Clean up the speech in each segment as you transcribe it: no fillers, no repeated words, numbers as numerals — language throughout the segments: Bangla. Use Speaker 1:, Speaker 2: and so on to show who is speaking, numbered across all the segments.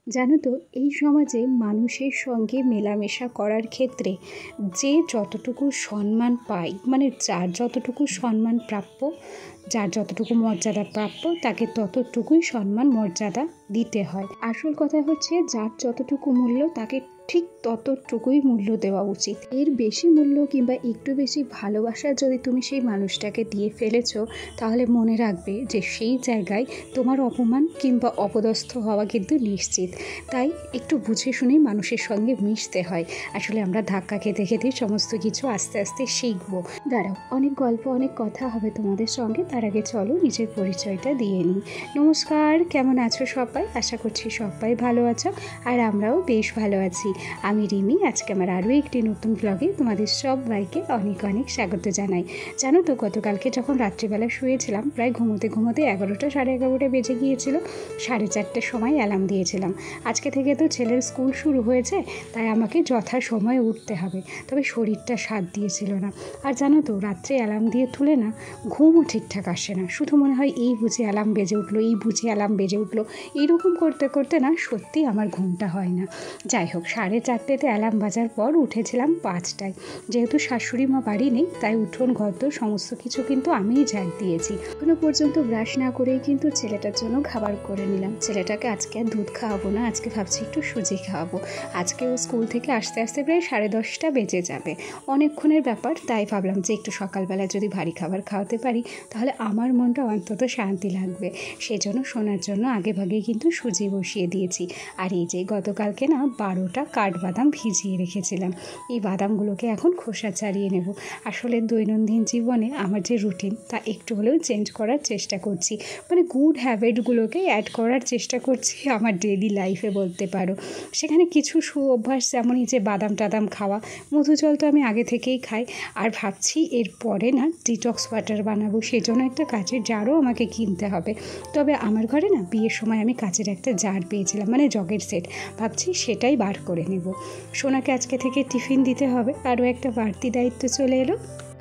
Speaker 1: জানো তো, এই সমাজে মানুষের সঙ্গে মেলামেশা করার ক্ষেত্রে যে যতটুকু সম্মান পায়, মানে যার যতটুকু সম্মান প্রাপ্য, যার যতটুকু মর্যাদা প্রাপ্য, তাকে ততটুকুই সম্মান মর্যাদা দিতে হয়। আসল কথা হচ্ছে, যার যতটুকু মূল্য তাকে ঠিক ততটুকুই মূল্য দেওয়া উচিত। এর বেশি মূল্য কিংবা একটু বেশি ভালোবাসা যদি তুমি সেই মানুষটাকে দিয়ে ফেলেছো, তাহলে মনে রাখবে যে সেই জায়গায় তোমার অপমান কিংবা অপদস্থ হওয়া কিন্তু নিশ্চিত। তাই একটু বুঝে শুনেই মানুষের সঙ্গে মিশতে হয়। আসলে আমরা ধাক্কা খেতে খেতে সমস্ত কিছু আস্তে আস্তে শিখবো। দাঁড়াও, অনেক গল্প অনেক কথা হবে তোমাদের সঙ্গে, তার আগে চলো নিজের পরিচয়টা দিয়ে নিই। নমস্কার, কেমন আছো সবাই? আশা করছি সবাই ভালো আছো, আর আমরাও বেশ ভালো আছি। আমি রিমি। আজকে আমার আরও একটি নতুন ব্লগে তোমাদের সবাইকে অনেক অনেক স্বাগত জানাই। জানো তো, গতকালকে যখন রাত্রিবেলা শুয়েছিলাম, প্রায় ঘুমোতে 11টা সাড়ে 11টা বেজে গিয়েছিল। 4:30টার সময় অ্যালার্ম দিয়েছিলাম। আজকে থেকে তো ছেলের স্কুল শুরু হয়েছে, তাই আমাকে যথাসময়ে উঠতে হবে। তবে শরীরটা সাথ দিয়েছিল না। আর জানো তো, রাত্রে অ্যালার্ম দিয়ে তুলে না ঘুমও ঠিকঠাক আসে না। শুধু মনে হয় এই বুঝি অ্যালার্ম বেজে উঠলো, এই বুঝি অ্যালার্ম বেজে উঠলো, এইরকম করতে করতে না সত্যি আমার ঘুমটা হয় না। যাই হোক, 4:30তে অ্যালার্ম বাজার পর উঠেছিলাম 5টায়। যেহেতু শাশুড়ি মা বাড়ি নেই, তাই উঠোন ঘর সমস্ত কিছু কিন্তু আমিই ঝাড় দিয়েছি। এখনো পর্যন্ত ব্রাশ না করেই কিন্তু ছেলেটার জন্য খাবার করে নিলাম। ছেলেটাকে আজকে আর দুধ খাওয়াবো না, আজকে ভাবছি একটু সুজি খাওয়াবো। আজকে ও স্কুল থেকে আসতে আসতে প্রায় 10:30টা বেজে যাবে। অনেকক্ষণের ব্যাপার, তাই ভাবলাম যে একটু সকালবেলা যদি ভারী খাবার খাওয়াতে পারি, তাহলে আমার মনটা অন্তত শান্তি লাগবে। সেজন্য শোনার জন্য আগে ভাগেই কিন্তু সুজি বসিয়ে দিয়েছি। আর এই যে গতকালকে না 12টা কাঠবাদাম ভিজিয়ে রেখেছিলাম, এই বাদামগুলোকে এখন খোসা ছাড়িয়ে নেব। আসলে দৈনন্দিন জীবনে আমার যে রুটিন, তা একটু হলেও চেঞ্জ করার চেষ্টা করছি, মানে গুড হ্যাবিটগুলোকে অ্যাড করার চেষ্টা করছি আমার ডেইলি লাইফে বলতে পারো। সেখানে কিছু অভ্যাস, যেমন এই যে বাদাম টাদাম খাওয়া, মধু জল তো আমি আগে থেকেই খাই। আর ভাবছি এরপরে না ডিটক্স ওয়াটার বানাবো, সেজন্য একটা কাচের জারও আমাকে কিনতে হবে। তবে আমার ঘরে না বিয়ের সময় আমি কাচের একটা জার পেয়েছিলাম, মানে জগের সেট। ভাবছি সেটাই বার করে নেব। সোনাকে আজকে থেকে টিফিন দিতে হবে, আরও একটা বাড়তি দায়িত্ব চলে এলো।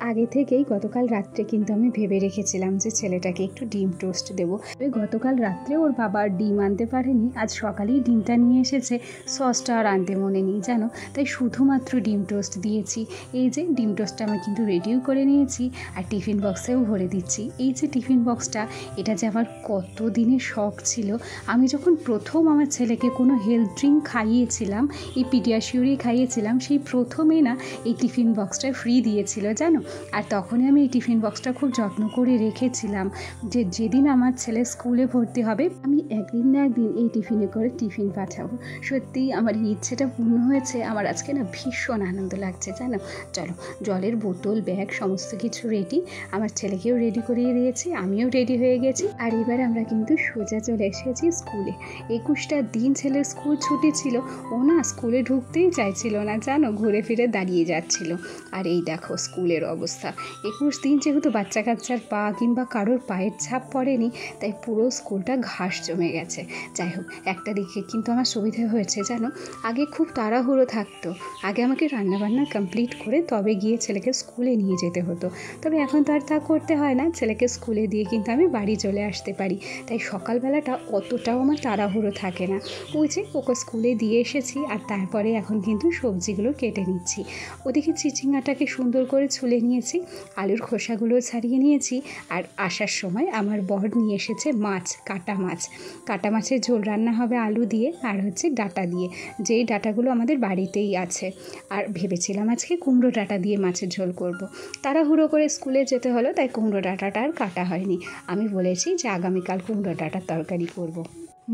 Speaker 1: আগে থেকেই গতকাল রাত্রে কিন্তু আমি ভেবে রেখেছিলাম যে ছেলেটাকে একটু ডিম টোস্ট দেবো। গতকাল রাত্রে ওর বাবা ডিম আনতে পারেনি, আজ সকালেই ডিমটা নিয়ে এসেছে, সসটা আর আনতে মনে নেই জানো, তাই শুধুমাত্র ডিম টোস্ট দিয়েছি। এই যে ডিম টোস্টটা আমি কিন্তু রেডিও করে নিয়েছি, আর টিফিন বক্সেও ভরে দিচ্ছি। এই যে টিফিন বক্সটা, এটা যে আমার কত দিনের শখ ছিল। আমি যখন প্রথম আমার ছেলেকে কোনো হেলথ ড্রিঙ্ক খাইয়েছিলাম, এই পিডিয়াশিওরই খাইয়েছিলাম, সেই প্রথমেই না এই টিফিন বক্সটা ফ্রি দিয়েছিল জানো। আর তখনই আমি এই টিফিন বক্সটা খুব যত্ন করে রেখেছিলাম, যে যেদিন আমার ছেলে স্কুলে ভর্তি হবে, আমি একদিন না একদিন এই টিফিনে করে টিফিন পাঠাবো। সত্যিই আমার এই ইচ্ছেটা পূর্ণ হয়েছে। আমার আজকে না ভীষণ আনন্দ লাগছে জানো। চলো, জলের বোতল, ব্যাগ সমস্ত কিছু রেডি। আমার ছেলেকেও রেডি করিয়ে দিয়েছি, আমিও রেডি হয়ে গেছি। আর এবার আমরা কিন্তু সোজা চলে এসেছি স্কুলে। 21টা দিন ছেলের স্কুল ছুটি ছিল, ও না স্কুলে ঢুকতেই চাইছিল না জানো, ঘুরে ফিরে দাঁড়িয়ে যাচ্ছিল। আর এই দেখো স্কুলের অবস্থা। 21 দিন যেহেতু বাচ্চা কাচ্চার পা কিংবা কারোর পায়ের ছাপ পড়েনি, তাই পুরো স্কুলটা ঘাস জমে গেছে। যাই হোক, একটা দিকে কিন্তু আমার সুবিধা হয়েছে জানো। আগে খুব তাড়াহুড়ো থাকতো, আগে আমাকে রান্নাবান্না কমপ্লিট করে তবে গিয়ে ছেলেকে স্কুলে নিয়ে যেতে হতো। তবে এখন তো আর তা করতে হয় না, ছেলেকে স্কুলে দিয়ে কিন্তু আমি বাড়ি চলে আসতে পারি। তাই সকালবেলাটা অতটাও আমার তাড়াহুড়ো থাকে না। ওই যে ওকে স্কুলে দিয়ে এসেছি, আর তারপরে এখন কিন্তু সবজিগুলো কেটে নিচ্ছি। ওদিকে চিচিঙ্গাটাকে সুন্দর করে ছুলে নিয়েছি, আলুর খোসাগুলো ছাড়িয়ে নিয়েছি। আর আসার সময় আমার বর নিয়ে এসেছে মাছ, কাটা মাছ। কাটা মাছের ঝোল রান্না হবে আলু দিয়ে আর হচ্ছে ডাঁটা দিয়ে, যেই ডাঁটাগুলো আমাদের বাড়িতেই আছে। আর ভেবেছিলাম আজকে কুমড়ো ডাঁটা দিয়ে মাছের ঝোল করব। তাড়াহুড়ো করে স্কুলে যেতে হলো, তাই কুমড়ো ডাঁটাটা আর কাটা হয়নি। আমি বলেছি যে আগামীকাল কুমড়ো ডাঁটার তরকারি করব।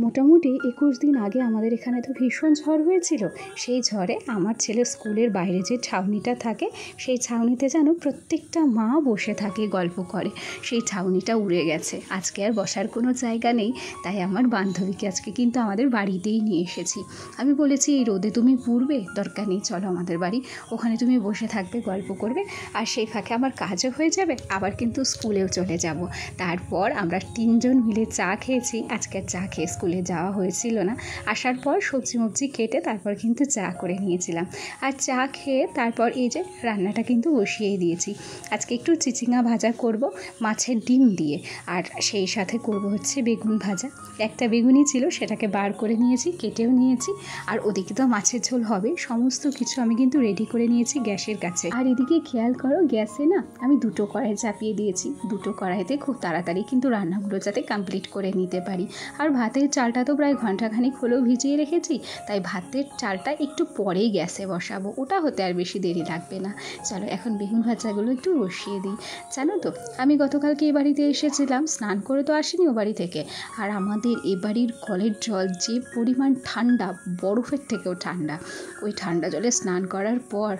Speaker 1: মোটামুটি 21 দিন আগে আমাদের এখানে তো ভীষণ ঝড় হয়েছিল। সেই ঝড়ে আমার ছেলের স্কুলের বাইরে যে ছাউনিটা থাকে, সেই ছাউনিতে যেন প্রত্যেকটা মা বসে থাকে, গল্প করে। সেই ছাউনিটা উড়ে গেছে, আজকে আর বসার কোনো জায়গা নেই। তাই আমার বান্ধবীকে আজকে কিন্তু আমাদের বাড়িতেই নিয়ে এসেছি। আমি বলেছি এই রোদে তুমি পুড়বে, দরকার নেই, চলো আমাদের বাড়ি, ওখানে তুমি বসে থাকবে, গল্প করবে, আর সেই ফাঁকে আমার কাজও হয়ে যাবে, আবার কিন্তু স্কুলেও চলে যাব। তারপর আমরা 3জন মিলে চা খেয়েছি। আজকের চা খেয়ে স্কুলে যাওয়া হয়েছিল না। আসার পর সবজি মবজি কেটে তারপর কিন্তু চা করে নিয়েছিলাম। আর চা খেয়ে তারপর এই যে রান্নাটা কিন্তু বসিয়েই দিয়েছি। আজকে একটু চিচিঙ্গা ভাজা করব মাছের ডিম দিয়ে, আর সেই সাথে করব হচ্ছে বেগুন ভাজা। একটা বেগুনই ছিল, সেটাকে বার করে নিয়েছি, কেটেও নিয়েছি। আর ওদিকে তো মাছের ঝোল হবে, সমস্ত কিছু আমি কিন্তু রেডি করে নিয়েছি গ্যাসের কাছে। আর এদিকে খেয়াল করো, গ্যাসে না আমি দুটো কড়াই চাপিয়ে দিয়েছি। দুটো কড়াইতে খুব তাড়াতাড়ি কিন্তু রান্নাগুলো যাতে কমপ্লিট করে নিতে পারি। আর ভাতের চালটা তো প্রায় ঘন্টাখানিক হলেও ভিজিয়ে রেখেছি, তাই ভাতের চালটা একটু পরেই গ্যাসে বসাবো, ওটা হতে আর বেশি দেরি লাগবে না। চলো এখন বেগুন ভাজাগুলো একটু বসিয়ে দিই। জানো তো, আমি গতকালকে এ বাড়িতে এসেছিলাম, স্নান করে তো আসিনি ও বাড়ি থেকে। আর আমাদের এ বাড়ির কলের জল যে পরিমাণ ঠান্ডা, বরফের থেকেও ঠান্ডা। ওই ঠান্ডা জলে স্নান করার পর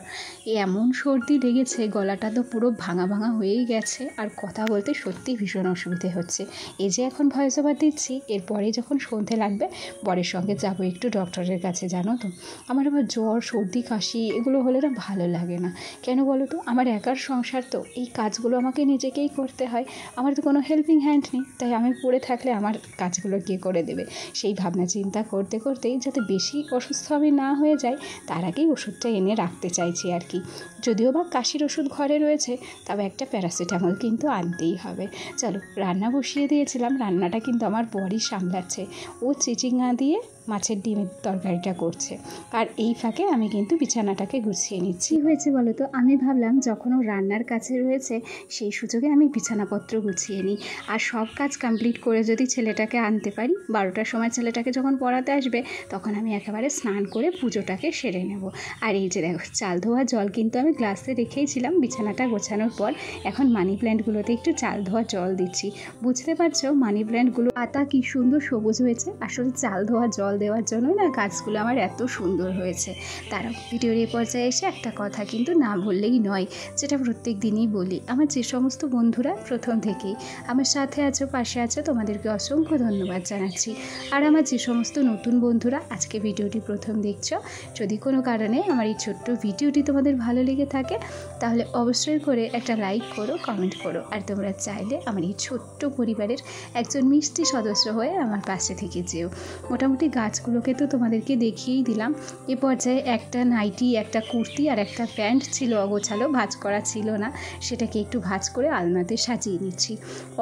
Speaker 1: এমন সর্দি লেগেছে, গলাটা তো পুরো ভাঙা ভাঙা হয়েই গেছে। আর কথা বলতে সত্যি ভীষণ অসুবিধে হচ্ছে। এই যে এখন ভয়েস ওভার দিচ্ছি, এরপরে যখন সন্ধে লাগবে বরের সঙ্গে যাবো একটু ডক্টরের কাছে। জানো তো, আমার আবার জ্বর, সর্দি, কাশি এগুলো হলে না ভালো লাগে না। কেন বলো তো, আমার একার সংসার তো, এই কাজগুলো আমাকে নিজেকেই করতে হয়। আমার তো কোনো হেল্পিং হ্যান্ড নেই, তাই আমি পড়ে থাকলে আমার কাজগুলো কে করে দেবে, সেই ভাবনা চিন্তা করতে করতেই যাতে বেশি অসুস্থ আমি না হয়ে যাই, তার আগেই ওষুধটা এনে রাখতে চাইছি আর কি। যদিও বা কাশির ওষুধ ঘরে রয়েছে, তবে একটা প্যারাসিটামল কিন্তু আনতেই হবে। চলো, রান্না বসিয়ে দিয়েছিলাম, রান্নাটা কিন্তু আমার বরই সামলাচ্ছে। ও চিচিঙ্গা দিয়ে মাছের ডিমের তরকারিটা করছে, আর এই ফাঁকে আমি কিন্তু বিছানাটাকে গুছিয়ে নিচ্ছি। হয়েছে বলো তো, আমি ভাবলাম যখন ও রান্নার কাছে রয়েছে সেই সুযোগে আমি বিছানাপত্র গুছিয়ে নিই। আর সব কাজ কমপ্লিট করে যদি ছেলেটাকে আনতে পারি, 12টার সময় ছেলেটাকে যখন পড়াতে আসবে, তখন আমি একেবারে স্নান করে পুজোটাকে সেরে নেব। আর এই যে দেখো, চাল ধোয়া জল কিন্তু আমি গ্লাসে রেখেইছিলাম বিছানাটা গোছানোর পর। এখন মানি প্ল্যান্টগুলোতে একটু চাল ধোয়া জল দিচ্ছি। বুঝতে পারছো মানি প্ল্যান্টগুলো পাতা কি সুন্দর সবুজ হয়েছে? আসলে চাল ধোয়া জল দেওয়ার জন্যই না গাছগুলো আমার এত সুন্দর হয়েছে। তারা ভিডিওর এই পর্যায়ে এসে একটা কথা কিন্তু না বললেই নয়, যেটা প্রত্যেক দিনই বলি। আমার যে সমস্ত বন্ধুরা প্রথম থেকেই আমার সাথে আছো, পাশে আছো, তোমাদেরকে অসংখ্য ধন্যবাদ জানাচ্ছি। আর আমার যে সমস্ত নতুন বন্ধুরা আজকে ভিডিওটি প্রথম দেখছো, যদি কোনো কারণে আমার এই ছোট্ট ভিডিওটি তোমাদের ভালো লেগে থাকে, তাহলে অবশ্যই করে একটা লাইক করো, কমেন্ট করো। আর তোমরা চাইলে আমার এই ছোট্ট পরিবারের একজন মিষ্টি সদস্য হয়ে আমার পাশে থেকে যেও। মোটামুটি গাছগুলোকে তো তোমাদেরকে দেখিয়েই দিলাম। এ পর্যায়ে একটা নাইটি, একটা কুর্তি আর একটা প্যান্ট ছিল অগোছালো, ভাঁজ করা ছিল না, সেটাকে একটু ভাঁজ করে আলনাতে সাজিয়ে নিচ্ছি।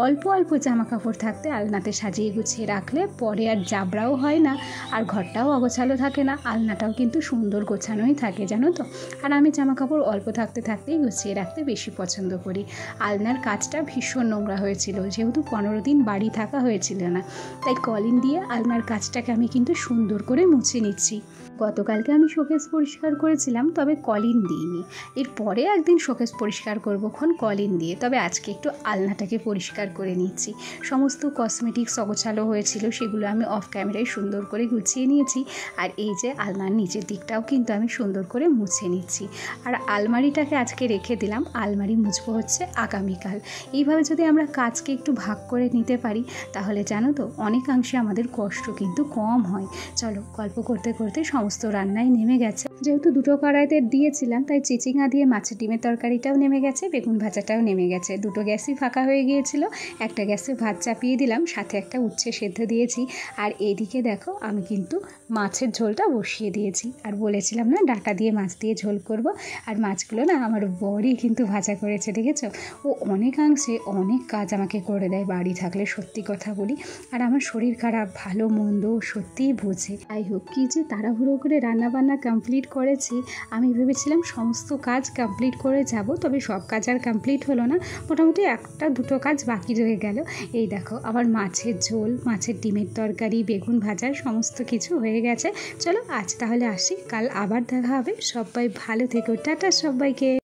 Speaker 1: অল্প অল্প জামা কাপড় থাকতে আলনাতে সাজিয়ে গুছিয়ে রাখলে পরে আর জাবড়াও হয় না, আর ঘরটাও অগোছালো থাকে না, আলনাটাও কিন্তু সুন্দর গোছানোই থাকে, জানো তো। আর আমি জামা কাপড় অল্প থাকতে থাকতেই গুছিয়ে রাখতে বেশি পছন্দ করি। আলনার কাজটা ভীষণ নোংরা হয়েছিল, যেহেতু 15 দিন বাড়ি থাকা হয়েছিল না, তাই কলিন দিয়ে আলনার কাজটাকে আমি কিন্তু সুন্দর করে মুছে নিচ্ছি। গতকালকে আমি শোকেস পরিষ্কার করেছিলাম, তবে কলিন দিইনি। এরপরে একদিন শোকেস পরিষ্কার করবো কলিন দিয়ে, তবে আজকে একটু আলনাটাকে পরিষ্কার করে নিচ্ছি। সমস্ত কসমেটিক্স অগোছালো হয়েছিল, সেগুলো আমি অফ ক্যামেরায় সুন্দর করে গুছিয়ে নিয়েছি। আর এই যে আলনার নিচের দিকটাও কিন্তু আমি সুন্দর করে মুছে নিচ্ছি। আর আলমারিটাকে আজকে রেখে দিলাম, আলমারি মুছবো হচ্ছে আগামীকাল। এইভাবে যদি আমরা কাজকে একটু ভাগ করে নিতে পারি, তাহলে জানো তো অনেকাংশে আমাদের কষ্ট কিন্তু কম হয়। চলো, গল্প করতে করতে সমস্ত রান্নাই নেমে গেছে। যেহেতু দুটো কড়াইতে দিয়েছিলাম, তাই চিচিঙ্গা দিয়ে মাছের ডিমের তরকারিটাও নেমে গেছে, বেগুন ভাজাটাও নেমে গেছে। দুটো গ্যাসই ফাঁকা হয়ে গিয়েছিল, একটা গ্যাসে ভাত চাপিয়ে দিলাম, সাথে একটা উচ্ছে সেদ্ধ দিয়েছি। আর এইদিকে দেখো, আমি কিন্তু মাছের ঝোলটা বসিয়ে দিয়েছি। আর বলেছিলাম না ডাঁটা দিয়ে মাছ দিয়ে ঝোল করব। আর মাছগুলো না আমার বরই কিন্তু ভাজা করেছে, দেখেছো? ও অনেকাংশে অনেক কাজ আমাকে করে দেয় বাড়ি থাকলে, সত্যি কথা বলি। আর আমার শরীর খারাপ, ভালো মন্দ সত্যিই বোঝে। যাই হোক, কী যে তাড়াহুড়ো করে রান্নাবান্না কমপ্লিট করেছি। আমি ভেবেছিলাম সমস্ত কাজ কমপ্লিট করে যাব, তবে সব কাজ আর কমপ্লিট হলো না। মোটামুটি একটা দুটো কাজ বাকি রয়ে গেল। এই দেখো, আবার মাছের ঝোল, মাছের ডিমের তরকারি, বেগুন ভাজার সমস্ত কিছু হয়ে গেছে। চলো আজ তাহলে আসি, কাল আবার দেখা হবে। সবাই ভালো থেকো, টাটা সবাইকে।